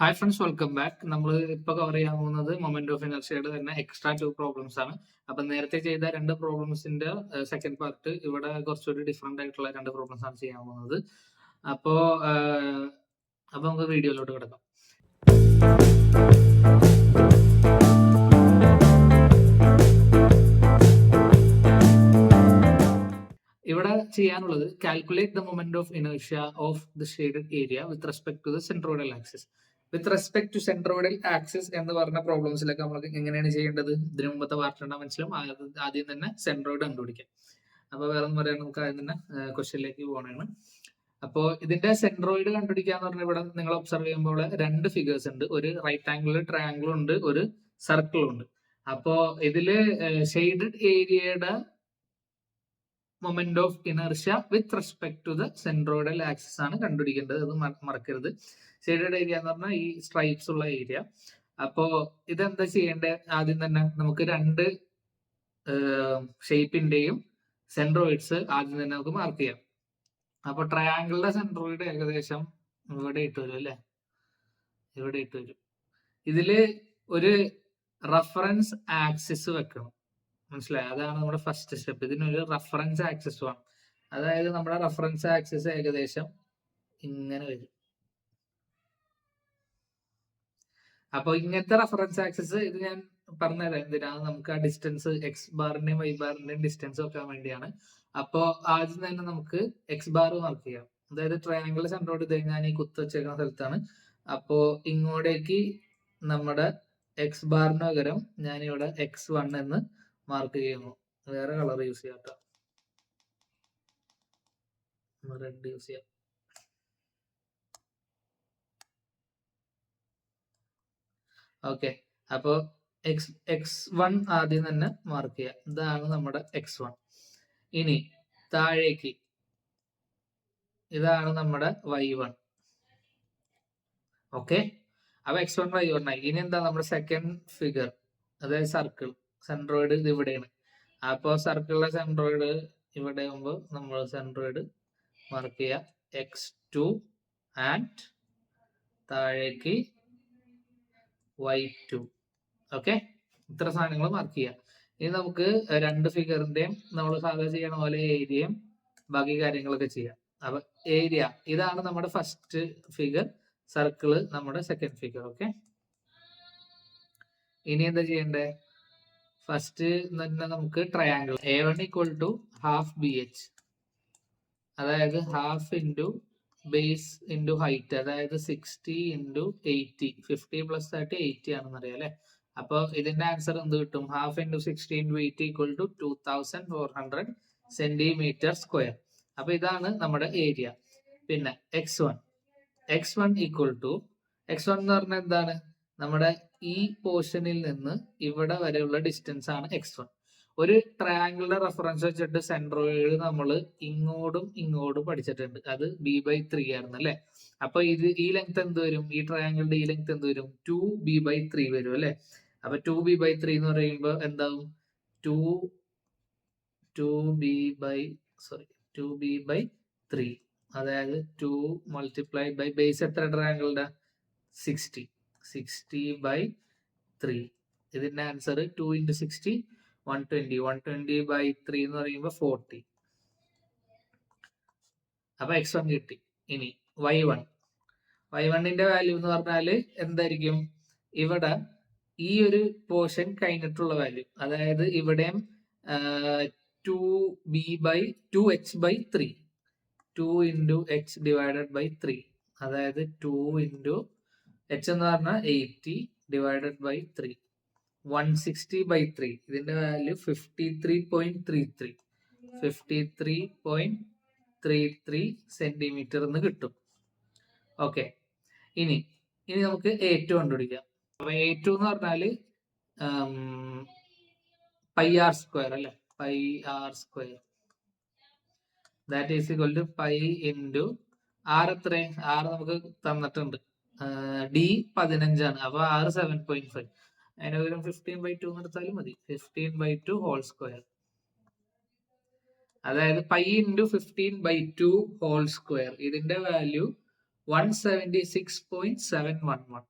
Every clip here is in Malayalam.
Hi friends, welcome back. നമ്മൾ ഇപ്പോൾ കവർ ചെയ്യാൻ പോകുന്നത് മൊമെന്റ് ഓഫ് ഇനർഷ്യയുടെ തന്നെ എക്സ്ട്രാ 2 പ്രോബ്ലംസ് ആണ്. അപ്പം നേരത്തെ ചെയ്ത 2 പ്രോബ്ലംസിന്റെ സെക്കൻഡ് പാർട്ട് ഇവിടെ കുറച്ചുകൂടി ഡിഫറെന്റ് ആയിട്ടുള്ള 2 പ്രോബ്ലംസ് ആണ് ചെയ്യാൻ പോകുന്നത്. അപ്പോൾ നമുക്ക് വീഡിയോയിലോട്ട് കിടക്കാം. ഇവിടെ ചെയ്യാനുള്ളത് calculate the moment of inertia of the shaded area with respect to the centroidal axis. With respect to centroidal axis എന്ന് പറഞ്ഞ പ്രോബ്ലംസിലൊക്കെ നമ്മൾ എങ്ങനെയാണ് ചെയ്യേണ്ടത്? ഇതിനു മുമ്പത്തെ പാർട്ടുണ്ട് മനസ്സിലും ആദ്യം തന്നെ സെൻട്രോയിഡ് കണ്ടുപിടിക്കാം. അപ്പൊ വേറെ ഒന്നും പറയാൻ നമുക്ക് ആദ്യം തന്നെ ക്വസ്റ്റ്യനിലേക്ക് പോകണമാണ്. അപ്പോൾ ഇതിന്റെ സെൻട്രോയിഡ് കണ്ടുപിടിക്കുക എന്ന് പറഞ്ഞാൽ ഇവിടെ നിങ്ങൾ ഒബ്സർവ് ചെയ്യുമ്പോൾ 2 ഫിഗേഴ്സ് ഉണ്ട്. ഒരു റൈറ്റ് ആംഗിൾ ട്രയാംഗിളും ഉണ്ട്, ഒരു സർക്കിളും ഉണ്ട്. അപ്പോ ഇതില് ഷെയ്ഡഡ് ഏരിയയുടെ moment of inertia with respect to the centroidal axis ആണ് കണ്ടുപിടിക്കേണ്ടത്. അത് മറക്കരുത്. ഷെയ്ഡഡ് ഏരിയ എന്ന് പറഞ്ഞാൽ ഈ സ്ട്രൈപ്സ് ഉള്ള ഏരിയ. അപ്പോ ഇതെന്താ ചെയ്യേണ്ടത്? ആദ്യം തന്നെ നമുക്ക് 2 ഷേപ്പിന്റെയും സെൻട്രോയിഡ്സ് ആദ്യം തന്നെ നമുക്ക് മാർക്ക് ചെയ്യാം. അപ്പൊ ട്രയാംഗിളിന്റെ സെൻട്രോയിഡ് ഏകദേശം ഇവിടെ ഇട്ട് വരും അല്ലെ, ഇവിടെ ഇട്ട് വരും. ഇതില് ഒരു റഫറൻസ് ആക്സിസ് വെക്കണം. മനസ്സിലായി? അതാണ് നമ്മുടെ ഫസ്റ്റ് സ്റ്റെപ്പ്. ഇതിനൊരു റഫറൻസ് ആക്സിസ് വേണം. അതായത് നമ്മുടെ റഫറൻസ് ആക്സിസ് ഏകദേശം ഇങ്ങനെ വരും. അപ്പൊ ഇങ്ങനത്തെ റഫറൻസ് ആക്സിസ് ഇത് ഞാൻ പറഞ്ഞുതരാം എന്തിനാണ്. നമുക്ക് ആ ഡിസ്റ്റൻസ് എക്സ് ബാറിന്റെയും വൈ ബാറിന്റെയും ഡിസ്റ്റൻസ് വെക്കാൻ വേണ്ടിയാണ്. അപ്പോ ആദ്യം തന്നെ നമുക്ക് എക്സ് ബാർ മാർക്ക് ചെയ്യാം. അതായത് ട്രയാംഗിൾ സെൻട്രോയിഡ് ഇത് ഞാൻ ഈ കുത്ത് വെച്ചേക്കുന്ന സ്ഥലത്താണ്. അപ്പോ ഇങ്ങോട്ടേക്ക് നമ്മുടെ എക്സ് ബാറിന് പകരം ഞാൻ ഇവിടെ x1 എന്ന് മാർക്ക് ചെയ്യുന്നു. വേറെ കളർ യൂസ് ചെയ്യാം കേട്ടോ, റെഡ് യൂസ് ചെയ്യാം. ഓക്കെ, അപ്പോ x1 ആദ്യം തന്നെ മാർക്ക് ചെയ്യാം. ഇതാണ് നമ്മുടെ x1. ഇനി താഴേക്ക് ഇതാണ് നമ്മുടെ y1. ഓക്കെ, അപ്പൊ x1 y1 ആയി. ഇനി എന്താ നമ്മുടെ സെക്കൻഡ് ഫിഗർ, അതായത് സർക്കിൾ സെൻട്രോയിഡ് ഇത് ഇവിടെയാണ്. അപ്പോ സർക്കിളിലെ സെൻട്രോയിഡ് ഇവിടെ ആകുമ്പോൾ നമ്മൾ സെൻട്രോയിഡ് മാർക്ക് ചെയ്യാം x2 ആൻഡ് താഴേക്ക് y2. ഓക്കെ, ഇത്ര സാധനങ്ങൾ മാർക്ക് ചെയ്യാം. ഇനി നമുക്ക് 2 ഫിഗറിന്റെയും നമ്മൾ സാധാരണ ചെയ്യണ പോലെ ഏരിയയും ബാക്കി കാര്യങ്ങളൊക്കെ ചെയ്യാം. അപ്പൊ ഏരിയ ഇതാണ് നമ്മുടെ ഫസ്റ്റ് ഫിഗർ, സർക്കിള് നമ്മുടെ സെക്കൻഡ് ഫിഗർ. ഓക്കെ, ഇനി എന്താ ചെയ്യണ്ടേ? ഫസ്റ്റ് തന്നെ നമുക്ക് ട്രയാംഗിൾ A1 = ½ BH, അതായത് half into base into height, അതായത് 60 × 80. 50 + 30 80 ആണെന്ന് അറിയാം അല്ലെ. അപ്പൊ ഇതിന്റെ ആൻസർ എന്ത് കിട്ടും? ½ × 60 × 80 = 2400 cm². അപ്പൊ ഇതാണ് നമ്മുടെ ഏരിയ. പിന്നെ x1 എന്ന് പറഞ്ഞാൽ എന്താണ്? നമ്മുടെ ഈ പോർഷനിൽ നിന്ന് ഇവിടെ വരെയുള്ള ഡിസ്റ്റൻസ് ആണ് x1. ഒരു ട്രയാംഗിളിന്റെ റെഫറൻസ് വെച്ചിട്ട് സെൻട്രോയിഡ് നമ്മൾ ഇങ്ങോട്ടും പഠിച്ചിട്ടുണ്ട്. അത് b/3 ആയിരുന്നു അല്ലെ. അപ്പൊ ഈ ലെങ്ത് എന്ത് വരും? ഈ ട്രയാംഗിളിന്റെ ഈ ലെങ്ത് എന്ത് വരും? 2b/3 വരും അല്ലെ. അപ്പൊ 2b/3 എന്ന് പറയുമ്പോൾ എന്താവും? 2b/3, അതായത് 2 × ബേസ് എത്ര ട്രയാംഗിളിന്റെ? 60/3. ഇതിന്റെ ആൻസർ 2 × 60 120. 120/3 എന്ന് പറയുമ്പോൾ 40. അപ്പൊ x1 കിട്ടി. ഇനി y1ന്റെ വാല്യൂ എന്ന് പറഞ്ഞാല് എന്തായിരിക്കും? ഇവിടെ ഈ ഒരു പോർഷൻ കഴിഞ്ഞിട്ടുള്ള വാല്യൂ, അതായത് ഇവിടെയും 2h/3, 2 × h/3, അതായത് 2 × h എന്ന് പറഞ്ഞാൽ 80/3, 160/3. ഇതിന്റെ വാല്യൂ 53.33 സെന്റിമീറ്റർ എന്ന് കിട്ടും. ഓക്കെ, ഇനി നമുക്ക് A2 കണ്ടുപിടിക്കാം. അപ്പൊ A2 എന്ന് പറഞ്ഞാല് πr² അല്ലെ, πr². That is equal to π × r. എത്ര? r നമുക്ക് തന്നിട്ടുണ്ട്, d 15 ആണ്. അപ്പൊ r 7.5. അതിന് പകരം 15/2 എടുത്താലും മതി. 15/2 2, അതായത് π × 15/2 2. ഇതിന്റെ വാല്യൂ 176.711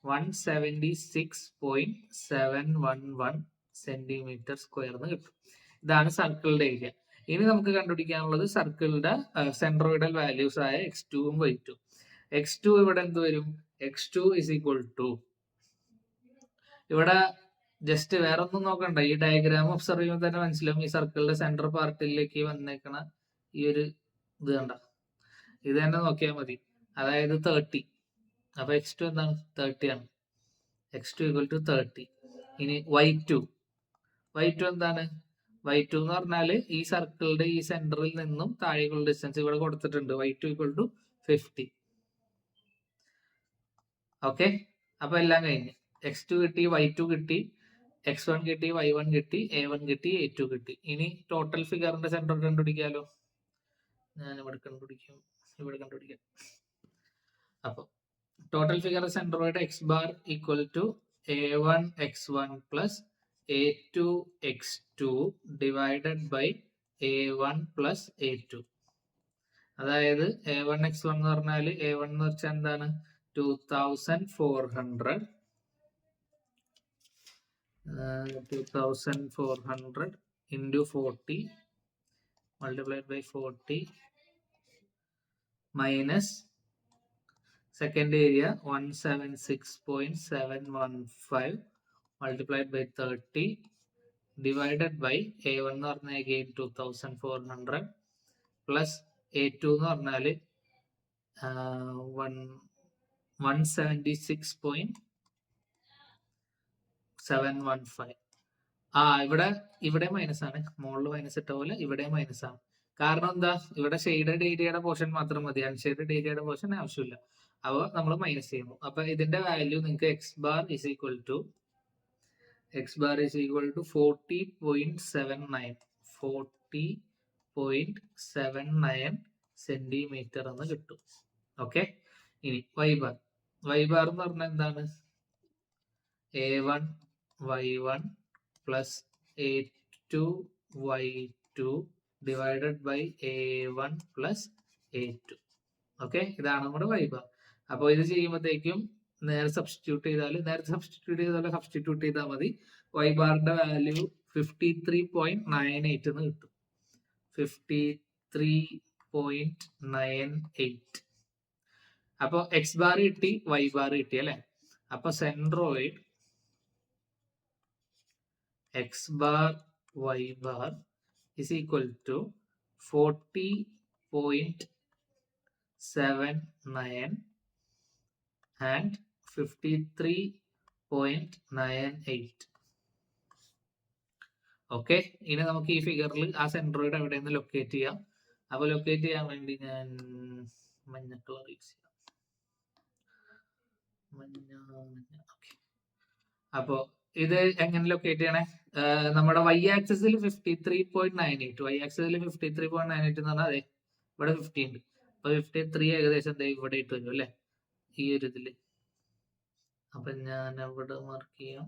176.711 സെന്റിമീറ്റർ സ്ക്വയർ എന്ന് കിട്ടും. ഇതാണ് സർക്കിളിന്റെ ഏരിയ. ഇനി നമുക്ക് കണ്ടുപിടിക്കാനുള്ളത് സർക്കിളിന്റെ സെൻട്രോയിഡൽ വാല്യൂസ് ആയ x2 ഉം y2. x2 ഇവിടെ എന്ത് വരും? x2 ഇസ് ഈക്വൽ ടു, ഇവിടെ ജസ്റ്റ് വേറെ ഒന്നും നോക്കണ്ട, ഈ ഡയഗ്രാം ഒബ്സർവ് ചെയ്യുമ്പോൾ തന്നെ മനസ്സിലാവും. ഈ സർക്കിളിന്റെ സെന്റർ പാർട്ടിലേക്ക് വന്നേക്കണ ഈ ഒരു ഇത് കണ്ട, ഇത് തന്നെ നോക്കിയാൽ മതി. അതായത് 30. അപ്പൊ x2 എന്താണ്? 30 ആണ്. x2 equal to 30. ഇനി y2 എന്താണ്? y2 എന്ന് പറഞ്ഞാല് ഈ സർക്കിളിന്റെ ഈ സെന്ററിൽ നിന്നും താഴേക്കുള്ള ഡിസ്റ്റൻസ് ഇവിടെ കൊടുത്തിട്ടുണ്ട്. y2 equal to 50. ഓക്കെ, അപ്പൊ എല്ലാം കഴിഞ്ഞ് x2 കിട്ടി, y2 കിട്ടി, x1 കിട്ടി, y1 കിട്ടി, a1 കിട്ടി, a2 കിട്ടി. ഇനി ടോട്ടൽ ഫിഗറിന്റെ സെന്റർ കണ്ടുപിടിക്കാലോ. ഞാൻ ഇവിടെ കണ്ടുപിടിക്കാം. അപ്പൊ ടോട്ടൽ ഫിഗർ സെന്ററോയുടെ x bar equal to a1 x1 plus a2 x2 divided by a1 plus a2. അതായത് a1 x1 എന്ന് പറഞ്ഞാൽ a1 എന്ന് വെച്ചാൽ എന്താണ്? 2400 into 40 multiplied by 40 minus second area 176.715 multiplied by 30 divided by a1 എന്ന് പറഞ്ഞാൽ again 2400 plus a2 എന്ന് പറഞ്ഞാൽ 176.715. ഇവിടെ മൈനസ് ആണ്, മുകളിൽ മൈനസ് ഇട്ട പോലെ ഇവിടെ മൈനസ് ആണ്. കാരണം എന്താ? ഇവിടെ ഷെയ്ഡഡ് ഏരിയയുടെ പോർഷൻ മാത്രം മതി, അൺഷെയ്ഡഡ് ഏരിയയുടെ പോർഷൻ ആവശ്യമില്ല. അപ്പോൾ നമ്മൾ മൈനസ് ചെയ്യുന്നു. അപ്പൊ ഇതിന്റെ വാല്യൂ നിങ്ങൾക്ക് X bar is equal to 40.79 centimetre എന്ന് കിട്ടും. ഓക്കെ, ഇനി വൈ ബാർ എന്ന് പറഞ്ഞാൽ എന്താണ്? a1 y1 plus a2 y2 divided by a1 plus a2. Okay, ഇതാണ് നമ്മുടെ വൈ ബാർ. അപ്പോൾ ഇത് ചെയ്യുമ്പോഴത്തേക്കും നേരെ സബ്സ്റ്റിറ്റ്യൂട്ട് ചെയ്താൽ മതി. വൈ ബാറിന്റെ വാല്യൂ 53.98 എന്ന് കിട്ടും. 53.98. അപ്പൊ എക്സ് ബാർ കിട്ടി, വൈ ബാർ കിട്ടി അല്ലെ. അപ്പൊ centroid X bar Y bar is equal to 40.79 and 53.98. Okay, ഇനി നമുക്ക് ഈ ഫിഗറിൽ ആ സെൻട്രോയിഡ് എവിടെയെന്ന് ലൊക്കേറ്റ് ചെയ്യാം. അപ്പൊ ലൊക്കേറ്റ് ചെയ്യാൻ വേണ്ടി ഞാൻ മഞ്ഞ കളർ യൂസ് ചെയ്യാം. അപ്പോ ഇത് എങ്ങനെ ലൊക്കേറ്റ് ചെയ്യണേ? നമ്മുടെ y ആക്സിസിൽ 53.98, y ആക്സിസിൽ 53.98 എന്ന് പറഞ്ഞാൽ അതെ ഇവിടെ 50 ഉണ്ട്. അപ്പൊ 53 ഏകദേശം ഇവിടെ ഇട്ട് വരും അല്ലെ, ഈ ഒരു ഇതില്. അപ്പൊ ഞാൻ അവിടെ മാർക്ക് ചെയ്യാം.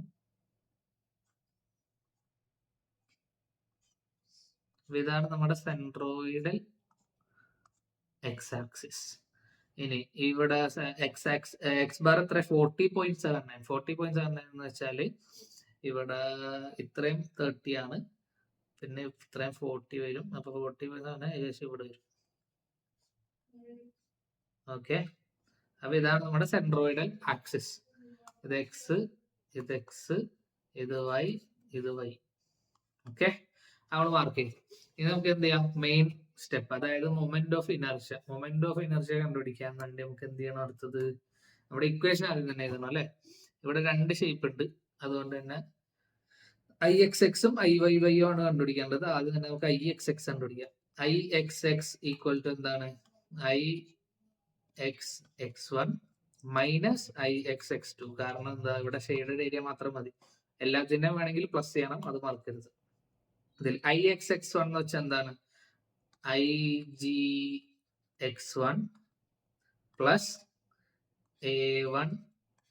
ഇതാണ് നമ്മുടെ സെൻട്രോയിഡൽ എക്സ് ആക്സിസ്. ഇനി ഇവിടെ എക്സ് ബാർ എത്ര? 40.79. 40.79 എന്ന് വെച്ചാല് ഇവിടെ ഇത്രയും 30 ആണ്, പിന്നെ ഇത്രയും 40 വരും. അപ്പൊ 40.7 ഏകദേശം ഇവിടെ വരും. ഓക്കെ, അപ്പൊ ഇതാണ് നമ്മുടെ സെൻട്രോയിഡൽ ആക്സിസ്. ഇത് എക്സ്, ഇത് എക്സ്, ഇത് വൈ, ഇത് വൈ. ഓക്കെ, നമ്മൾ മാർക്ക് ചെയ്യും. ഇനി നമുക്ക് എന്ത് ചെയ്യാം? മെയിൻ സ്റ്റെപ്പ്, അതായത് മൊമെന്റ് ഓഫ് ഇനർഷ്യ കണ്ടുപിടിക്കാൻ വേണ്ടി നമുക്ക് എന്ത് ചെയ്യണം? അടുത്തത് നമ്മുടെ ഇക്വേഷൻ ആദ്യം തന്നെ എഴുതണം അല്ലെ. ഇവിടെ രണ്ട് ഷേപ്പ് ഉണ്ട്, അതുകൊണ്ട് തന്നെ ഐ എക്സ് എക്സും ഐ വൈ വൈയും ആണ് കണ്ടുപിടിക്കേണ്ടത്. ആദ്യം തന്നെ നമുക്ക് ഐ എക്സ് എക്സ് കണ്ടുപിടിക്കാം. I X x equal to എന്താണ്? I X X one minus I X x two. കാരണം എന്താ? ഇവിടെ ഷെയ്ഡഡ് ഏരിയ മാത്രം മതി, എല്ലാത്തിനും വേണമെങ്കിൽ പ്ലസ് ചെയ്യണം, അത് മറക്കരുത്. ഇതിൽ ഐ എക്സ് എക്സ് വൺ എന്ന് വെച്ചാൽ എന്താണ്? I G X one plus A one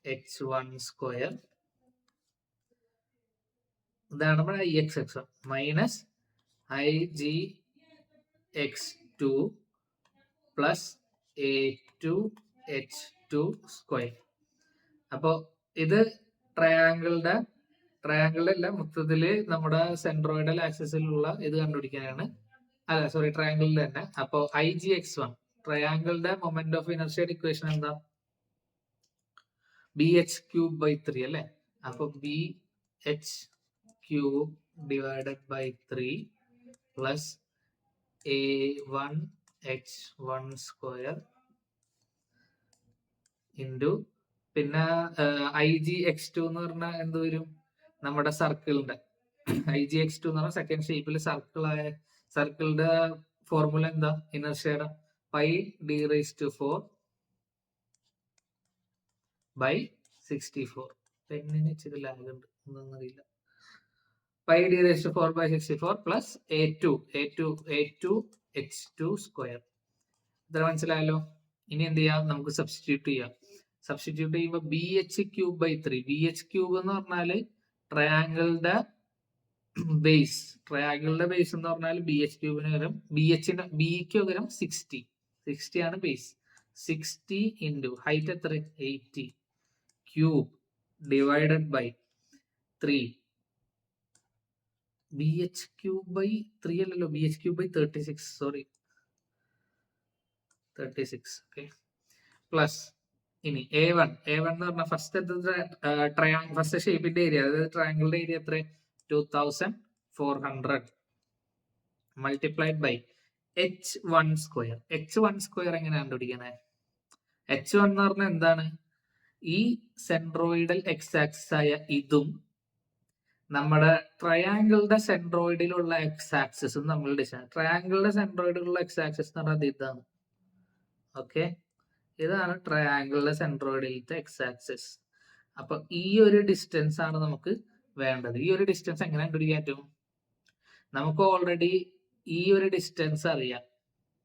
X one square, ഇതാണ് നമ്മുടെ I X X one, minus I G X two plus A two h2 square. അപ്പോ ഇത് ട്രയാങ്കിളുടെ അല്ല, മൊത്തത്തില് നമ്മുടെ സെൻട്രോയിഡൽ ആക്സിസിലുള്ള ഇത് കണ്ടുപിടിക്കാനാണ്. അല്ല സോറി, ട്രയാങ്കിളിന്റെ തന്നെ. അപ്പോ IG(x1) ട്രയാങ്കിളുടെ മൊമെന്റ് ഓഫ് ഇനർഷ്യയുടെ ഇക്വേഷൻ എന്താ? BH³/3 അല്ലെ. അപ്പൊ BH³/3 plus A1H1 square into പിന്നെ IG(x2) എന്ന് പറഞ്ഞാൽ എന്ത് വരും? നമ്മുടെ സർക്കിളിന്റെ IG(x2) എന്ന് പറഞ്ഞാൽ സെക്കൻഡ് ഷേപ്പിൽ സർക്കിളിന്റെ ഫോർമുല എന്താ? ഇനർഷ്യയുടെ πd⁴/64. പെണ്ണിന് ഇച്ചിരി ലാഗ് ഉണ്ട്, ഒന്നറിയില്ല. πd⁴/64 plus A2H2 square. ഇത്ര മനസ്സിലായല്ലോ. ഇനി എന്ത് ചെയ്യാം? നമുക്ക് സബ്സ്റ്റിറ്റ്യൂട്ട് ചെയ്യാം. സബ്സ്റ്റിറ്റ്യൂട്ട് ചെയ്യുമ്പോൾ BH³/3. BH³ എന്ന് പറഞ്ഞാല് ട്രയാങ്കിളുടെ ബേസ്. ട്രയാങ്കിളുടെ ബേസ് എന്ന് പറഞ്ഞാൽ BH³ പകരം ബിക്ക് പകരം 60 ആണ് ബേസ്. 60 ഇൻറ്റു ഹൈറ്റ് എത്ര? 80 ക്യൂബ് ഡിവൈഡഡ് ബൈ 3. BH³/3 അല്ലല്ലോ, BH³/36. സോറി, 36. ഓക്കെ. പ്ലസ് ഇനി A1 എന്ന് പറഞ്ഞാൽ ഫസ്റ്റ് ഷേപ്പിന്റെ ഏരിയ, അതായത് ട്രയാങ്കിളിന്റെ ഏരിയ എത്ര? 2400 multiplied by H1 square. H1 square എങ്ങനെ കണ്ടുപിടിക്കണേ? H1 എന്ന് പറഞ്ഞാൽ എന്താണ്? ഈ സെൻട്രോയിഡൽ എക്സ് ആക്സിസ് ആയ ഇതും നമ്മുടെ ട്രയാങ്കിളുടെ സെൻട്രോയിഡിലുള്ള എക്സ് ആക്സിസും നമ്മൾ ഡിസ്റ്റൻസ്. ട്രയാങ്കിളുടെ സെൻട്രോയിഡിലുള്ള എക്സ് ആക്സിസ് എന്ന് പറഞ്ഞാൽ ഇതാണ്. ഓക്കെ, ഇതാണ് ട്രയാങ്കിളുടെ സെൻട്രോയിഡിലത്തെ എക്സ് ആക്സിസ്. അപ്പൊ ഈ ഒരു ഡിസ്റ്റൻസ് ആണ് നമുക്ക് വേണ്ടത്. ഈ ഒരു ഡിസ്റ്റൻസ് എങ്ങനെ കണ്ടുപിടിക്കാൻ പറ്റും? നമുക്ക് ഓൾറെഡി ഈ ഒരു ഡിസ്റ്റൻസ് അറിയാം.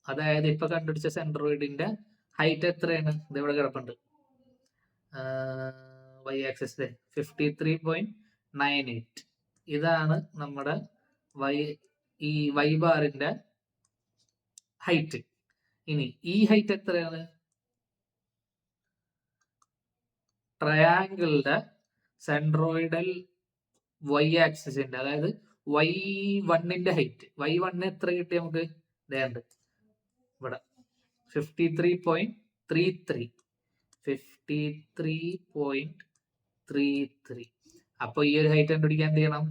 അതായത് ഇപ്പൊ കണ്ടുപിടിച്ച സെൻട്രോയിഡിന്റെ ഹൈറ്റ് എത്രയാണ്? ഇത് ഇവിടെ കിടപ്പുണ്ട്, y ആക്സിസ് 53.98. ഇതാണ് നമ്മുടെ ഈ y ബാറിന്റെ ഹൈറ്റ്. ഇനി ഈ ഹൈറ്റ് എത്രയാണ്? ട്രയാങ്കിളുടെ സെൻട്രോയിഡൽ y ആക്സിസിന്റെ, അതായത് y1ന്റെ ഹൈറ്റ്. y1 എത്ര കിട്ടി നമുക്ക്? ഇതേണ്ട് ഇവിടെ 53.33. അപ്പൊ ഈ ഒരു ഹൈറ്റ് കണ്ടുപിടിക്കാൻ എന്ത് ചെയ്യണം?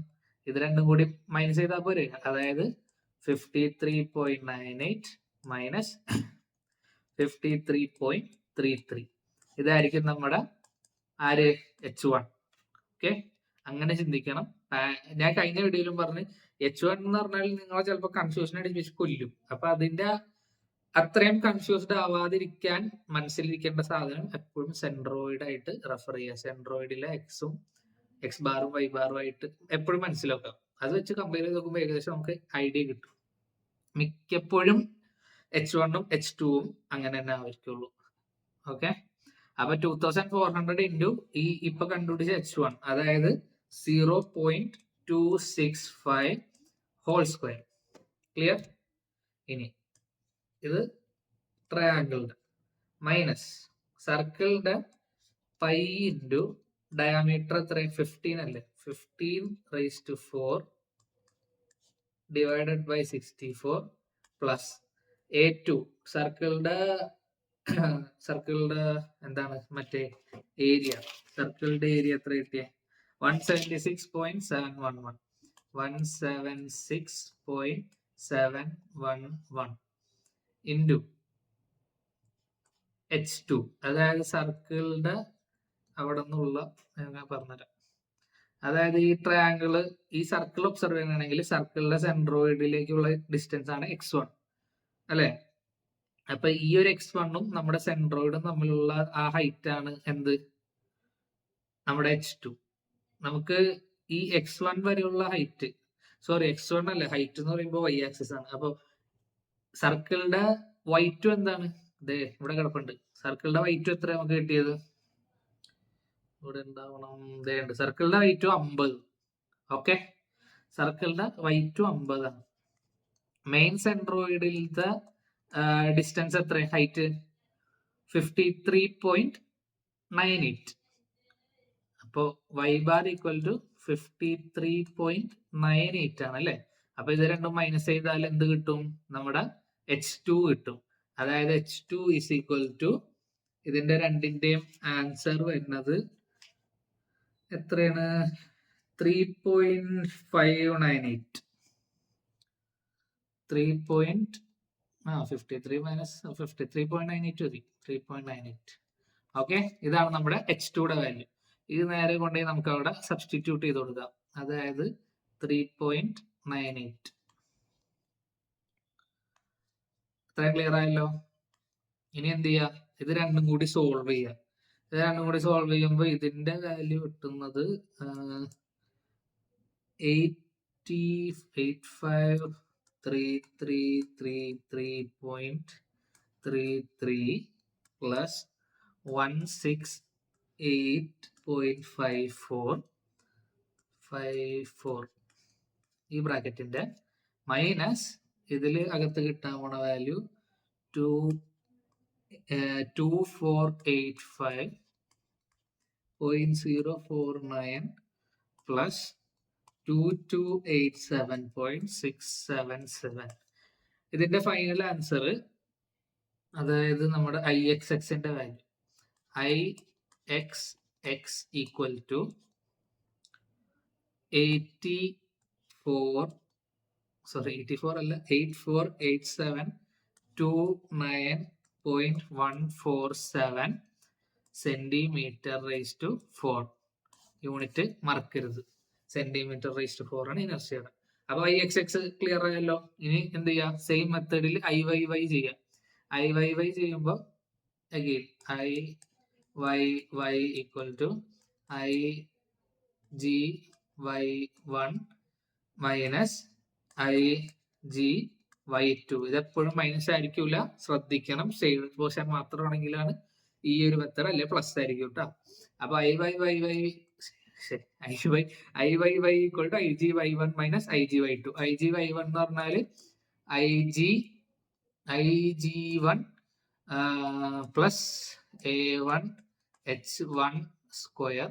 ഇത് രണ്ടും കൂടി മൈനസ് ചെയ്താൽ പോരെ. അതായത് 53.98 മൈനസ് 53.33. ഇതായിരിക്കും നമ്മുടെ ആര്? H1. ഓക്കെ, അങ്ങനെ ചിന്തിക്കണം. ഞാൻ കഴിഞ്ഞ വീഡിയോയിലും പറഞ്ഞ് H1 എന്ന് പറഞ്ഞാൽ നിങ്ങളെ ചിലപ്പോൾ കൺഫ്യൂഷൻ അടിപ്പിച്ച് കൊല്ലും. അപ്പൊ അതിന്റെ അത്രയും കൺഫ്യൂസ്ഡ് ആവാതിരിക്കാൻ മനസ്സിലിരിക്കേണ്ട സാധനം എപ്പോഴും സെൻട്രോയിഡ് ആയിട്ട് റെഫർ ചെയ്യുക. സെൻട്രോയിഡിലെ എക്സും എക്സ് ബാറും വൈ ബാറും ആയിട്ട് എപ്പോഴും മനസ്സിലാക്കാം. അത് വെച്ച് കമ്പയർ ചെയ്ത് നോക്കുമ്പോൾ ഏകദേശം നമുക്ക് ഐഡിയ കിട്ടും. മിക്കപ്പോഴും H1ഉം H2ഉം അങ്ങനെ തന്നെ ആയിരിക്കുള്ളൂ. ഓക്കെ, അപ്പൊ 2400 ഇൻറ്റു ഈ ഇപ്പൊ കണ്ടുപിടിച്ച H1, അതായത് 0.265 ഹോൾ സ്ക്വയർ. ക്ലിയർ? ഇനി ഇത് ട്രയാങ്കിളുടെ മൈനസ് സർക്കിളിന്റെ പൈ ഇൻറ്റു ഡയാമീറ്റർ എത്ര? 15 അല്ലേ. 15⁴ ഡിവൈഡഡ് ബൈ 64 പ്ലസ് A2 സർക്കിളിന്റെ എന്താണ് മറ്റേ ഏരിയ. സർക്കിളിന്റെ ഏരിയ എത്ര കിട്ടിയേ? 176.711 176.711 ഇൻറ്റു H2, അതായത് സർക്കിളിന്റെ അവിടെ നിന്നുള്ള ഞാൻ പറഞ്ഞുതരാം. അതായത് ഈ ട്രയാങ്കിള്, ഈ സർക്കിൾ ഒബ്സർവ് ചെയ്യണമെങ്കിൽ സർക്കിളിന്റെ സെൻട്രോയിഡിലേക്കുള്ള ഡിസ്റ്റൻസ് ആണ് X1 അല്ലെ. അപ്പൊ ഈ ഒരു X1ഉം നമ്മുടെ സെൻട്രോയിഡും തമ്മിലുള്ള ആ ഹൈറ്റ് ആണ് എന്ത്? നമ്മുടെ H2. നമുക്ക് ഈ X1 വരെയുള്ള ഹൈറ്റ്, സോറി X1 അല്ലേ, ഹൈറ്റ് എന്ന് പറയുമ്പോൾ y ആക്സിസ് ആണ്. അപ്പൊ സർക്കിളിന്റെ y2 എന്താണ്? ഇതേ ഇവിടെ കിടപ്പുണ്ട്. സർക്കിളിന്റെ y2 എത്ര നമുക്ക് കിട്ടിയത്? ഇവിടെ ഉണ്ടാവണം. ഇതേണ്ട്, സർക്കിളിന്റെ y2 50. ഓക്കെ, സർക്കിളിന്റെ y2 50 ആണ്. മെയിൻ സെൻട്രോയിഡിലത്തെ ഡിസ്റ്റൻസ് എത്ര? ഹൈറ്റ് 53.98. അപ്പോൾ y ബാർ ഈക്വൽ ടു 53.98 ആണ് അല്ലേ. അപ്പൊ ഇത് രണ്ടും മൈനസ് ചെയ്താൽ എന്ത് കിട്ടും? നമ്മുടെ H2 കിട്ടും. അതായത് H2 ഈസ് ഈക്വൽ ടു ഇതിന്റെ രണ്ടിന്റെയും ആൻസർ വരുന്നത് എത്രയാണ്? 3.598. 53 മൈനസ് 53.98 മതി. 3.98. ഓക്കെ, ഇതാണ് നമ്മുടെ H2യുടെ വാല്യൂ. ഇത് നേരെ കൊണ്ടുപോയി നമുക്ക് അവിടെ സബ്സ്റ്റിറ്റ്യൂട്ട് ചെയ്ത് കൊടുക്കാം. അതായത് 3.98. ഇത്രയും ക്ലിയർ ആയല്ലോ. ഇനി എന്ത് ചെയ്യാ? ഇത് രണ്ടും കൂടി സോൾവ് ചെയ്യാം. ഇത് രണ്ടും കൂടി സോൾവ് ചെയ്യുമ്പോൾ ഇതിന്റെ വാല്യൂ കിട്ടുന്നത് 85,333.33 പ്ലസ് 168.54 ഈ ബ്രാക്കറ്റിന്റെ മൈനസ് ഇതിൽ അകത്ത് കിട്ടാൻ പോണ വാല്യൂ 2485.049 പ്ലസ് 2287.677. ഇതിന്റെ ഫൈനൽ ആൻസർ, അതായത് നമ്മുടെ IXXന്റെ value, IXX equal to 848729.147 centimetre raise to 4. Unit മറക്കരുത്, സെന്റിമീറ്റർ റേസ് ടു 4 ആണ് ഇനർഷ്യയുടെ. അപ്പൊ IXX ക്ലിയർ ആയല്ലോ. ഇനി എന്ത് ചെയ്യാം? സെയിം മെത്തേഡിൽ IYY ചെയ്യാം. IYY ചെയ്യുമ്പോൾ again IYY equal to IGY1 minus IGY2. ഇതെപ്പോഴും മൈനസ് ആയിരിക്കില്ല, ശ്രദ്ധിക്കണം. ഷെയ്ഡ് പോർഷൻ മാത്രമാണെങ്കിലാണ് ഈ ഒരു മെത്തേഡ്, അല്ലെ പ്ലസ് ആയിരിക്കും കേട്ടോ. അപ്പൊ IYY equal to IGY1 minus IGY2. IGY1 എന്ന് പറഞ്ഞാൽ IG1 plus A1 H1 square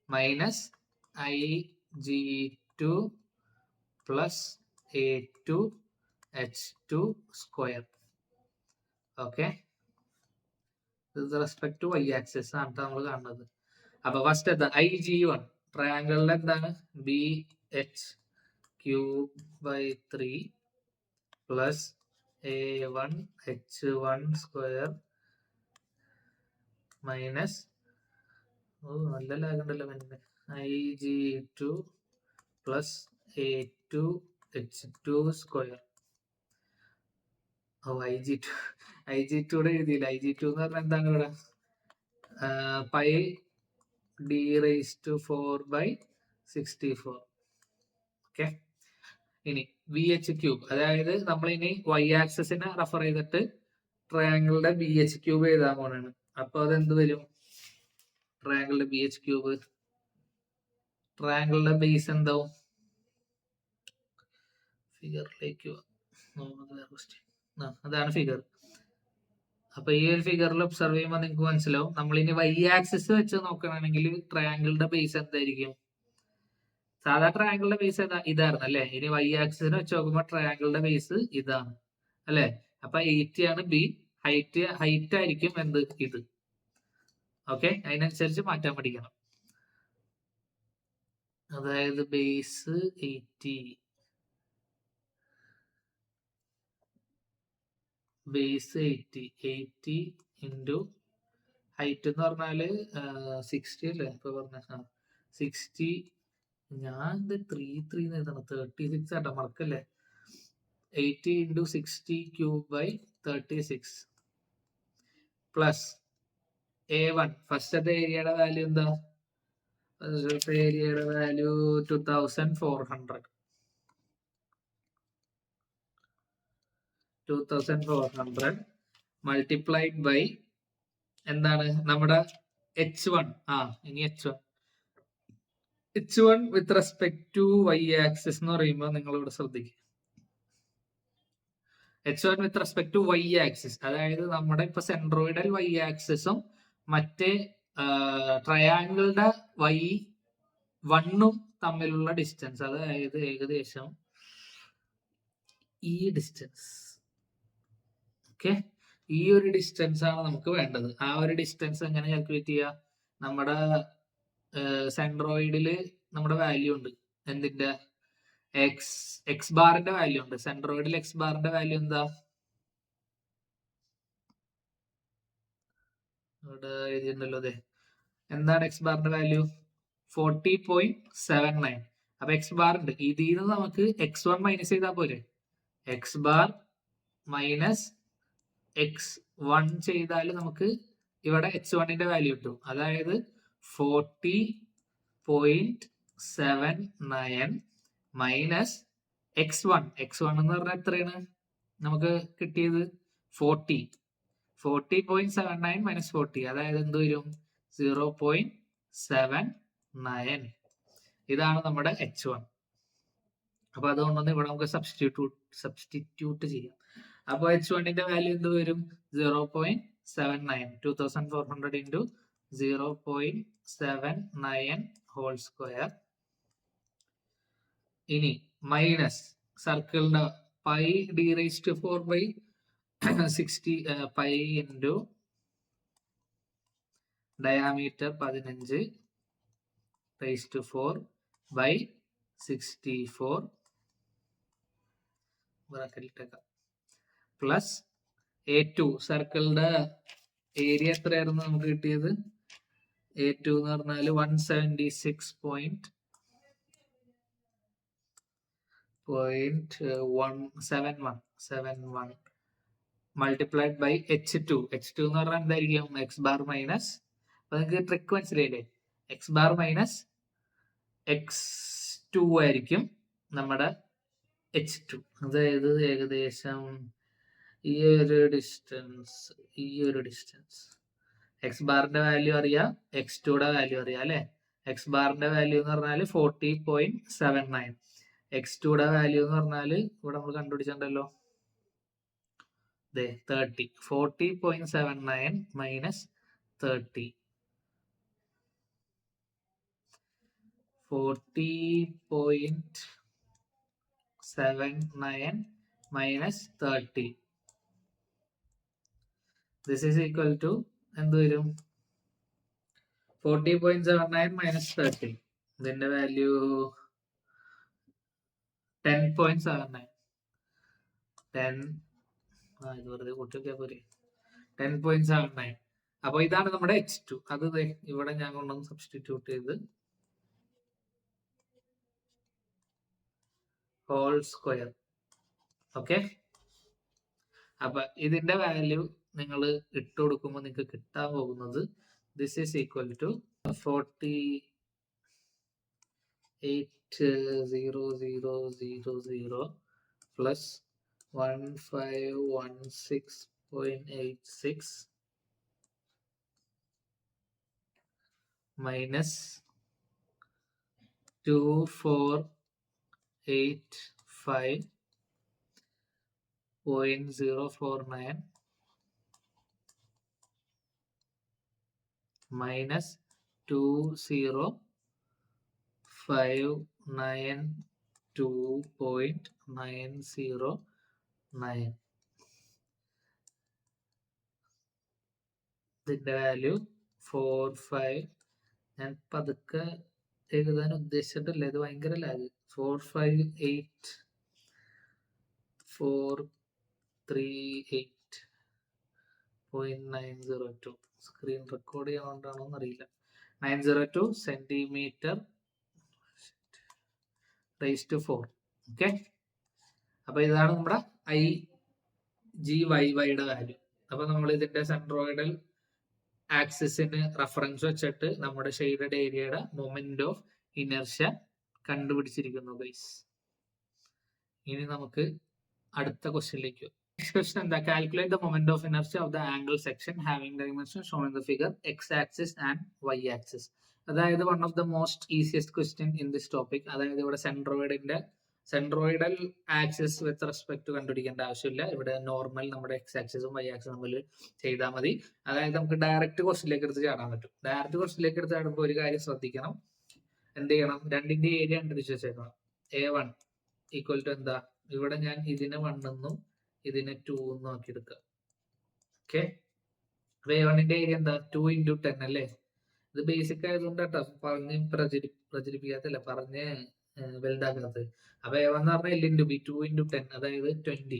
minus IG2 plus A2 H2 square. Okay, with respect to y axis ആണ് നമ്മൾ കാണുന്നത്. അപ്പൊ ഫസ്റ്റ് എന്താ? IG1 ട്രയാങ്കിളിന്റെ എന്താണ്? BH3/3 plus A1 H1 square minus നല്ല ലാഗുണ്ടല്ലോ IG2 plus A2 H2 square. IG2 എഴുതിയില്ല. IG2 എന്ന് പറഞ്ഞാൽ എന്താണ് ഇവിടെ? Pi d⁻⁴/64. ഓക്കെ, ഇനി VH3, അതായത് നമ്മൾ ഇനി y ആക്സിസിനെ റെഫർ ചെയ്തിട്ട് ട്രയാങ്കിളുടെ BH3 എഴുതാൻ പോണാണ്. അപ്പൊ അതെന്ത് വരും? ട്രയാങ്കിളുടെ BH3, ട്രയാങ്കിളുടെ ബേസ് എന്താവും? ഫിഗറിലേക്ക് അതാണ് ഫിഗർ. അപ്പൊ ഈ ഒരു ഫിഗറിൽ ഒബ്സർവ് ചെയ്യുമ്പോൾ നിങ്ങൾക്ക് മനസ്സിലാവും. നമ്മൾ ഇനി y ആക്സിസ് വെച്ച് നോക്കുകയാണെങ്കിൽ ട്രയാങ്കിളുടെ ബേസ് എന്തായിരിക്കും? സാധാ ട്രയാങ്കിളുടെ ബേസ് ഇതായിരുന്നു അല്ലെ. ഇനി y ആക്സിസിനെ വെച്ച് നോക്കുമ്പോൾ ട്രയാങ്കിളുടെ ബേസ് ഇതാണ് അല്ലെ. അപ്പൊ 80 ആണ് B. ഹൈറ്റ് ആയിരിക്കും എന്ത്? ഇത്. ഓക്കെ, അതിനനുസരിച്ച് മാറ്റാൻ പഠിക്കണം. അതായത് ബേസ് 80, ബേസ് 80 ഇൻറ്റു ഹൈറ്റ് എന്ന് പറഞ്ഞാല് 60 അല്ലേ ഇപ്പൊ പറഞ്ഞ? 60. ഞാൻ 33 എഴുതണം, 36 ആട്ടോ, മറക്കല്ലേ. 80 ഇൻറ്റു 60³/36 പ്ലസ് A1 ഫസ്റ്റത്തെ ഏരിയയുടെ വാല്യൂ എന്താ? ഫസ്റ്റത്തെ ഏരിയയുടെ വാല്യൂ 2400. 2400 മൾട്ടിപ്ലൈഡ് ബൈ എന്താണ്? നമ്മുടെ H1. ഇനി H1 with respect to y axis എന്ന് പറയുമ്പോൾ നിങ്ങൾ ഇവിടെ ശ്രദ്ധിക്കുക. h1 with respect to Y axis, അതായത് നമ്മുടെ ഇപ്പൊ സെൻട്രോയിഡൽ വൈ ആക്സിസും മറ്റേ ട്രയാങ്കിളുടെ വൈ വണ്ണും തമ്മിലുള്ള ഡിസ്റ്റൻസ്, അതായത് ഏകദേശം ഈ ഡിസ്റ്റൻസ്. ഓക്കെ, ഈ ഒരു ഡിസ്റ്റൻസ് ആണ് നമുക്ക് വേണ്ടത്. ആ ഒരു ഡിസ്റ്റൻസ് എങ്ങനെ കാൽക്കുലേറ്റ് ചെയ്യുക? നമ്മുടെ സെൻട്രോയിഡില് നമ്മുടെ വാല്യൂ ഉണ്ട്, എന്തിന്റെ? എക്സ് ബാറിന്റെ വാല്യൂ ഉണ്ട്. സെൻട്രോയിഡിൽ എക്സ് ബാറിന്റെ വാല്യൂ എന്താ? ഇവിടെ എഴുതിയിട്ടുണ്ടല്ലോ, അതെ. എന്താണ് എക്സ് ബാറിന്റെ വാല്യൂ? 40.79. അപ്പൊ എക്സ് ബാർ ഉണ്ട്. ഇതിൽ നിന്ന് നമുക്ക് x1 മൈനസ് ചെയ്താൽ പോരെ? എക്സ് ബാർ മൈനസ് x1 ചെയ്താൽ നമുക്ക് ഇവിടെ h1ന്റെ വാല്യൂ കിട്ടും. അതായത് 40.79 മൈനസ് x1. x1 എന്ന് പറഞ്ഞാൽ എത്രയാണ് നമുക്ക് കിട്ടിയത്? 40.79 മൈനസ് 40, അതായത് എന്ത് വരും? 0.79. ഇതാണ് നമ്മുടെ h1. അപ്പൊ അതുകൊണ്ടൊന്ന് ഇവിടെ നമുക്ക് സബ്സ്റ്റിറ്റ്യൂട്ട് ചെയ്യാം. അപ്പൊ h1ന്റെ വാല്യൂ എന്ത് വരും? 0.79. 2400 into 0.79 ഹോൾ സ്ക്വയർ. ഇനി മൈനസ് സർക്കിളിന്റെ pi D raise to 4/60 pi into diameter 15 raise to 4/64 plus A2. സർക്കിളിന്റെ ഏരിയ എത്രയായിരുന്നു നമുക്ക് കിട്ടിയത്? A2 എന്ന് പറഞ്ഞാൽ 176.71 മൾട്ടിപ്ലൈഡ് ബൈ h2. h2 എന്ന് പറഞ്ഞാൽ എന്തായിരിക്കും? എക്സ് ബാർ മൈനസ്, അപ്പൊ നിങ്ങൾക്ക് ട്രിക്ക് മനസ്സിലായില്ലേ? എക്സ് ബാർ മൈനസ് x2 ആയിരിക്കും നമ്മുടെ h2. അതായത് ഏകദേശം ഈ ഒരു ഡിസ്റ്റൻസ് എക്സ് ബാറിന്റെ വാല്യൂ അറിയാം, x2യുടെ വാല്യൂ അറിയാം അല്ലെ? എക്സ് ബാറിന്റെ വാല്യൂ എന്ന് പറഞ്ഞാൽ 40.79, x2യുടെ വാല്യൂ എന്ന് പറഞ്ഞാൽ ഇവിടെ നമ്മൾ കണ്ടുപിടിച്ചിട്ടുണ്ടല്ലോ, 30. 40.79 minus 30. 40.79 minus 30. This is equal to എന്ത് വരും? 40.79 minus 30. ഇതിന്റെ വാല്യൂ 10.79. 10.79. അപ്പൊ ഇതാണ് നമ്മുടെ h2. അത് ഇവിടെ ഞാൻ കൊണ്ടൊന്ന് സബ്സ്റ്റിറ്റ്യൂട്ട് ചെയ്ത് ഹോൾ സ്ക്വയർ. ഓക്കെ, അപ്പൊ ഇതിന്റെ വാല്യൂ നിങ്ങൾ ഇട്ട് കൊടുക്കുമ്പോൾ നിങ്ങൾക്ക് കിട്ടാൻ പോകുന്നത് this is equal to 48,000 plus 1516.86 minus 2485.049 minus 20,592.909. ഇതിന്റെ വാല്യൂ 45. ഞാൻ പതുക്കെ എഴുതാൻ ഉദ്ദേശിച്ചിട്ടില്ല, ഇത് ഭയങ്കര ലാഗ്. 458.902. സ്ക്രീൻ റെക്കോർഡ് ചെയ്യാണ്ടാണോ എന്നറിയില്ല. 902 സെന്റിമീറ്റർ റേസ് ടു 4. ഓക്കെ, അപ്പൊ ഇതാണ് നമ്മുടെ IGYY-യുടെ വാല്യൂ. അപ്പൊ നമ്മൾ ഇതിന്റെ സെൻട്രോയിഡൽ ആക്സിസിന് റെഫറൻസ് വെച്ചിട്ട് നമ്മുടെ ഷെയ്ഡഡ് ഏരിയയുടെ മൊമെന്റ് ഓഫ് ഇനർഷ്യ കണ്ടുപിടിച്ചിരിക്കുന്നു ഗൈസ്. ഇനി നമുക്ക് അടുത്ത ക്വസ്റ്റ്യനിലേക്ക്. നെക്സ്റ്റ് ക്വസ്റ്റ്യൻ എന്താ? Calculate the moment of inertia of the angle section having dimension shown in the figure x axis and y axis. അതായത് one of the most easiest question in this topic. അതായത് ഇവിടെ സെൻട്രോയിഡിന്റെ സെൻട്രോയിഡൽ ആക്സിസ് വിത്ത് റെസ്പെക്ട് കണ്ടുപിടിക്കേണ്ട ആവശ്യമില്ല. ഇവിടെ നോർമൽ നമ്മുടെ എക്സ് ആക്സിസും വൈ ആക്സിസും തമ്മിൽ ചെയ്താൽ മതി. അതായത് നമുക്ക് ഡയറക്റ്റ് ക്വസ്റ്റിലേക്ക് എടുത്ത് ചാടാൻ പറ്റും. ഡയറക്റ്റ് ക്വസ്റ്റിലേക്ക് എടുത്ത് ചാടുമ്പോൾ ഒരു കാര്യം ശ്രദ്ധിക്കണം. എന്ത് ചെയ്യണം? രണ്ടിന്റെ ഏരിയ കണ്ടുപിടിച്ച് വെച്ചേക്കണം. A1 ഈക്വൽ ടു എന്താ? ഇവിടെ ഞാൻ ഇതിനെ 1 എന്നും ഇതിനെ 2 എന്നും ആക്കി എടുക്കുക. ഓക്കെ, A1ന്റെ ഏരിയ എന്താ? 2 × 10 അല്ലേ? ഇത് ബേസിക് ആയതുകൊണ്ട് കേട്ടോ പറഞ്ഞ് പ്രചരിപ്പിക്കാത്തല്ല, പറഞ്ഞ് വലുതാക്കാത്തത്. അപ്പൊ A1 എന്ന് പറഞ്ഞാൽ L × B, 2 × 10, അതായത് 20.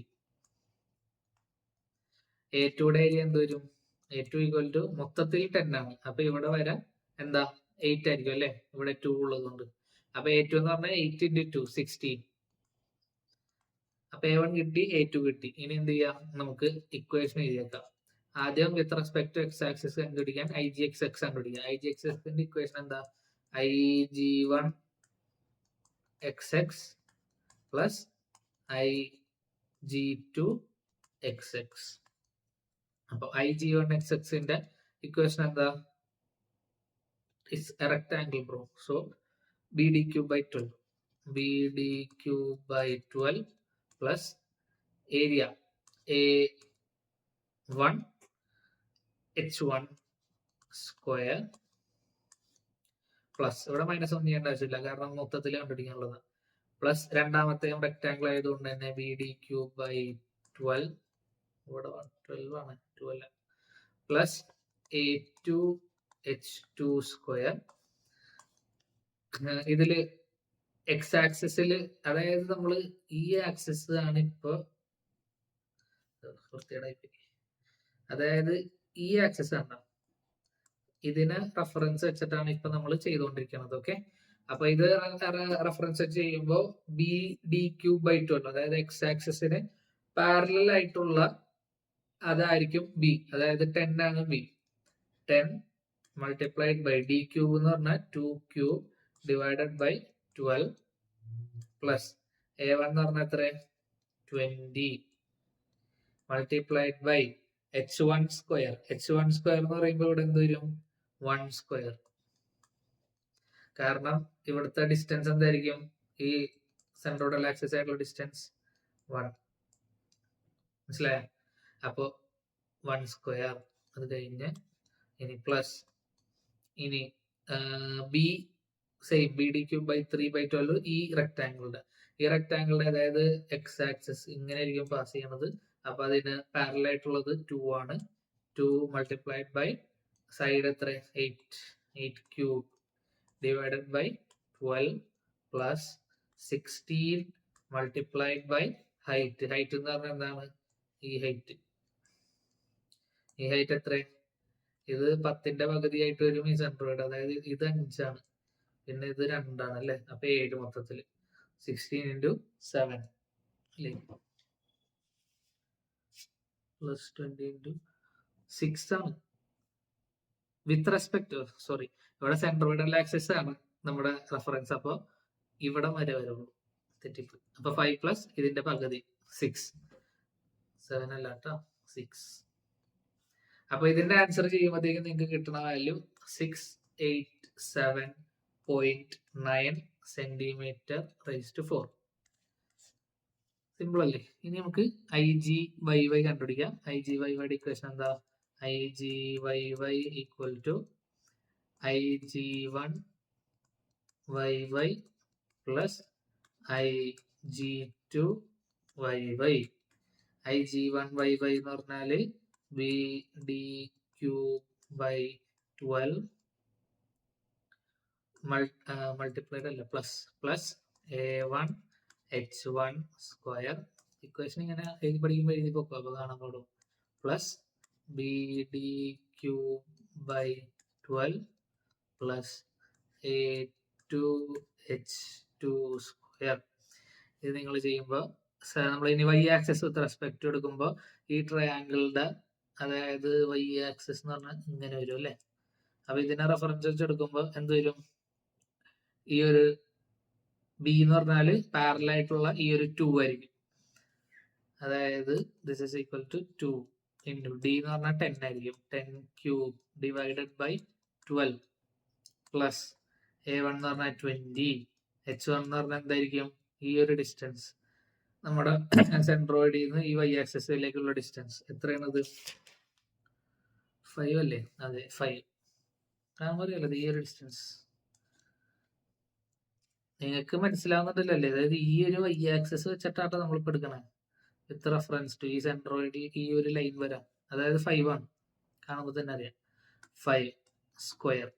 A2യുടെ ഏരിയ എന്ത് വരും? A2 ഈക്വൽ ടു മൊത്തത്തിൽ 10 ആണ്. അപ്പൊ ഇവിടെ വരാം എന്താ? 8 ആയിരിക്കും അല്ലെ? ഇവിടെ 2 ഉള്ളത് കൊണ്ട്. അപ്പൊ A2 എന്ന് പറഞ്ഞാൽ 8 × 2 16. അപ്പൊ A1 കിട്ടി, A2 കിട്ടി. ഇനി എന്ത് ചെയ്യാം? നമുക്ക് ഇക്വേഷൻ എഴുതിയേക്കാം. ആദ്യം with respect to X axis കണ്ടുപിടിക്കാൻ IGX കണ്ടുപിടിക്കാം. IGXന്റെ ഇക്വേഷൻ എന്താ? IG1 XX plus IG2 XX. അപ്പൊ IG1 XX ഇക്വേഷൻ എന്താ? It's A rectangle bro. So BD³/12. BD³/12 plus area A1 H1 square plus, ഇവിടെ മൈനസ് ഒന്നും ചെയ്യേണ്ട ആവശ്യമില്ല കാരണം മൊത്തത്തിൽ കണ്ടുപിടിക്കാനുള്ളതാണ്. പ്ലസ് രണ്ടാമത്തെയും റെക്ടാംഗിൾ ആയതുകൊണ്ട് തന്നെ BD³/12, ഇവിടെ 12 ആണ്, 12 പ്ലസ് A2 H2 സ്ക്വയർ. ഇതില് എക്സ് ആക്സിസിൽ, അതായത് നമ്മള് ഈ ആക്സിസ് ആണ് ഇപ്പൊ അതായത് ഈ ആക്സിസ് ആണ്, ഇതിനെ റെഫറൻസ് വെച്ചിട്ടാണ് ഇപ്പൊ നമ്മൾ ചെയ്തുകൊണ്ടിരിക്കുന്നത്. ഓക്കെ, അപ്പൊ ഇത് റെഫറൻസ് ചെയ്യുമ്പോൾ BD³/12, അതായത് എക്സ് ആക്സിസിന് പാരലൽ ആയിട്ടുള്ള അതായിരിക്കും B, അതായത് 10 ആണ് B. 10 മൾട്ടിപ്ലൈഡ് ബൈ D³ എന്ന് പറഞ്ഞാൽ 2³ ഡിവൈഡഡ് ബൈ 12 പ്ലസ് A1 എന്ന് പറഞ്ഞാൽ എത്ര? 20 multiplied by H1 square. H1 square എന്ന് പറയുമ്പോൾ ഇവിടെ എന്ത് വരും? 1 സ്ക്വയർ. കാരണം ഇവിടുത്തെ ഡിസ്റ്റൻസ് എന്തായിരിക്കും? ഈ സെൻട്രോയിഡൽ ആക്സിസ് ആയിട്ടുള്ള ഡിസ്റ്റൻസ് 1. മനസ്സിലായ? അപ്പോ 1 സ്ക്വയർ. അത് കഴിഞ്ഞ് ഇനി പ്ലസ്, ഇനി ബി സെയിം BD³/3/12 ഈ റെക്ടാംഗിളുടെ അതായത് എക്സ് ആക്സിസ് ഇങ്ങനെ ആയിരിക്കും പാസ് ചെയ്യണത്. അപ്പൊ അതിന് പാരലൽ ആയിട്ടുള്ളത് 2 ആണ്. 2 മൾട്ടിപ്ലൈഡ് ബൈ സൈഡ് എത്ര? 8³ divided by 12 plus 16 multiplied by height. Height എന്ന് പറഞ്ഞാൽ എന്താണ്? ഈ ഹൈറ്റ് എത്ര? ഇത് 10ന്റെ പകുതിയായിട്ട് വരും ഈ സെൻട്രോയിഡ്. അതായത് ഇത് 5 ആണ്, പിന്നെ ഇത് 2 ആണ് അല്ലെ? അപ്പൊ 7 മൊത്തത്തില് 16 × 7 അല്ലേ? പ്ലസ് 20 × 6 ആണ് വിത്ത് റെസ്പെക്ട്. സോറി, ഇവിടെ സെൻട്രോയിഡൽ ആക്സിസ് ആണ് നമ്മുടെ റെഫറൻസ്. അപ്പൊ ഇവിടെ വരെ വരുള്ളൂ, തെറ്റിപ്പോയി. അപ്പൊ 5 പ്ലസ് ഇതിന്റെ പകുതി 6, 7 അല്ല കേട്ടോ, 6. അപ്പൊ ഇതിന്റെ ആൻസർ ചെയ്യുമ്പോഴത്തേക്കും നിങ്ങൾക്ക് കിട്ടുന്ന വാല്യൂ 687.9 cm/4. സിമ്പിൾ അല്ലേ? ഇനി നമുക്ക് IGYY കണ്ടുപിടിക്കാം. IGYY ഇക്വേഷൻ എന്താ? IGYY equal to IG1YY plus IG2YY. IG1YY എന്ന് പറഞ്ഞാല് BD³/12 മൾട്ടിപ്ലൈഡ് അല്ല, plus A1 H1 square. Equation ഇങ്ങനെ എഴുതി പഠിക്കുമ്പോൾ എഴുതി പോക്കോ, അപ്പൊ കാണാൻ പാടും. Plus BD³/12 plus A2 H2 square. ഇത് നിങ്ങൾ ചെയ്യുമ്പോൾ നമ്മൾ ഇനി Y ആക്സിസ് വിത്ത് റെസ്പെക്ട് എടുക്കുമ്പോൾ ഈ ട്രയാങ്കിളുടെ, അതായത് Y ആക്സിസ് എന്ന് പറഞ്ഞാൽ ഇങ്ങനെ വരും അല്ലെ? അപ്പൊ ഇതിനെ റെഫറൻസ് വെച്ച് എടുക്കുമ്പോൾ എന്ത് വരും? ഈ ഒരു B എന്ന് പറഞ്ഞാല് പാരലൽ ആയിട്ടുള്ള ഈ ഒരു 2 ആയിരിക്കും. അതായത് this is equal to 2 into D എന്ന് പറഞ്ഞാൽ 10 ആയിരിക്കും. 10³ ഡിവൈഡഡ് ബൈ 12 പ്ലസ് A1 എന്ന് പറഞ്ഞാൽ 20, H1 എന്ന് പറഞ്ഞാൽ എന്തായിരിക്കും? ഈ ഒരു ഡിസ്റ്റൻസ് നമ്മുടെ സെൻട്രോയിഡിൽ നിന്ന് ഈ വൈ ആക്സിസിലേക്കുള്ള ഡിസ്റ്റൻസ് എത്രയാണത്? 5 അല്ലേ? അതെ 5. കാണാൻ അറിയാലോ ഈ ഒരു ഡിസ്റ്റൻസ് നിങ്ങൾക്ക് മനസ്സിലാവുന്നുണ്ടല്ലേ? അതായത് ഈ ഒരു വൈ ആക്സിസ് വെച്ചിട്ടാണ് നമ്മളിപ്പോൾ എടുക്കണേ വിത്ത് റെഫറൻസ് ടു ഈ സെൻട്രോയിഡിൽ ഈ ഒരു ലൈൻ വരാം. അതായത് 5 ആണ്, കാണുമ്പോൾ തന്നെ അറിയാം. 5 സ്ക്വയർ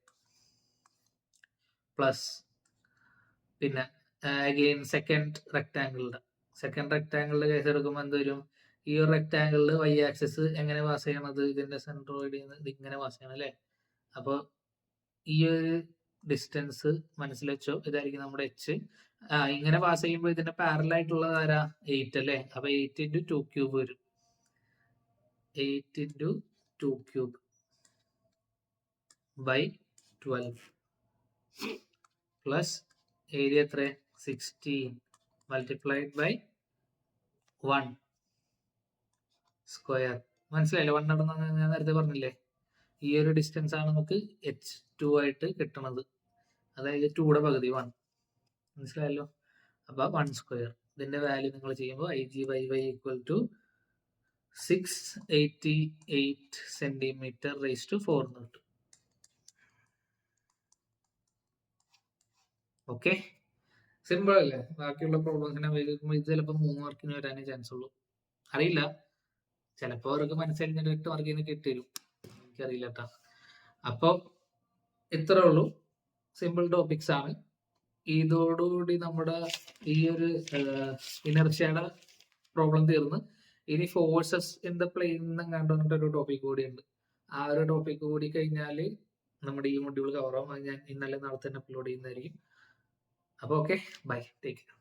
പ്ലസ് പിന്നെ അഗെയിൻ സെക്കൻഡ് റെക്ടാങ്കിളിന്റെ കേസ് എടുക്കുമ്പോൾ എന്ത് വരും? ഈ ഒരു റെക്ടാങ്കിളിൽ വൈ ആക്സിസ് എങ്ങനെ പാസ് ചെയ്യണത്? ഇതിന്റെ സെൻട്രോയിഡിൽ നിന്ന് ഇത് ഇങ്ങനെ പാസ് ചെയ്യണം അല്ലേ? അപ്പോൾ ഈ ഒരു ഡിസ്റ്റൻസ് മനസ്സിൽ വെച്ചോ, ഇതായിരിക്കും നമ്മുടെ എച്ച്. ഇങ്ങനെ പാസ് ചെയ്യുമ്പോൾ ഇതിന്റെ പാരലൽ ആയിട്ടുള്ളത് ആരാ? 8 അല്ലേ? അപ്പൊ 8 × 2 ക്യൂബ് വരും. 8 × 2 ക്യൂബ് ബൈ 12 പ്ലസ് ഏരിയ എത്ര? 16 മൾട്ടിപ്ലൈഡ് ബൈ 1 സ്ക്വയർ. മനസ്സിലായില്ലേ? 1 നടന്ന ഞാൻ നേരത്തെ പറഞ്ഞില്ലേ? ഈ ഒരു ഡിസ്റ്റൻസ് ആണ് നമുക്ക് h2 ആയിട്ട് കിട്ടണത്. അതായത് 2യുടെ പകുതി 1. മനസ്സിലായല്ലോ? അപ്പൊ 1 സ്ക്വയർ. ഇതിന്റെ വാല്യൂ നിങ്ങൾ ചെയ്യുമ്പോൾ IgYy = 688 cm⁴ എന്ന് കിട്ടും. ഓക്കെ, സിമ്പിൾ അല്ലേ? ബാക്കിയുള്ള പ്രോബ്ലംസിനെ വരുമ്പോൾ ഇത് ചിലപ്പോൾ 3 മാർക്കിന് വരാനേ ചാൻസ് ഉള്ളൂ. അറിയില്ല, ചിലപ്പോൾ അവർക്ക് മനസ്സിലായി 8 മാർക്കിന് കിട്ടിരും, എനിക്കറിയില്ല കേട്ടോ. അപ്പോൾ ഇത്രേ ഉള്ളൂ, സിമ്പിൾ ടോപ്പിക്സ് ആണ്. ഇതോടുകൂടി നമ്മുടെ ഈ ഒരു ഇനർഷ്യയുടെ പ്രോബ്ലം തീർന്ന്. ഇനി ഫോഴ്സസ് ഇൻ ദ പ്ലെയിൻ കണ്ടുവന്നിട്ടൊരു ടോപ്പിക് കൂടി ഉണ്ട്. ആ ഒരു ടോപ്പിക് കൂടി കഴിഞ്ഞാൽ നമ്മുടെ ഈ മൊഡ്യൂൾ കവറാവും. അത് ഞാൻ ഇന്നലെ നാളെ തന്നെ അപ്ലോഡ് ചെയ്യുന്നതായിരിക്കും. അപ്പോൾ ഓക്കെ, ബൈ, ടേക്ക് കെയർ.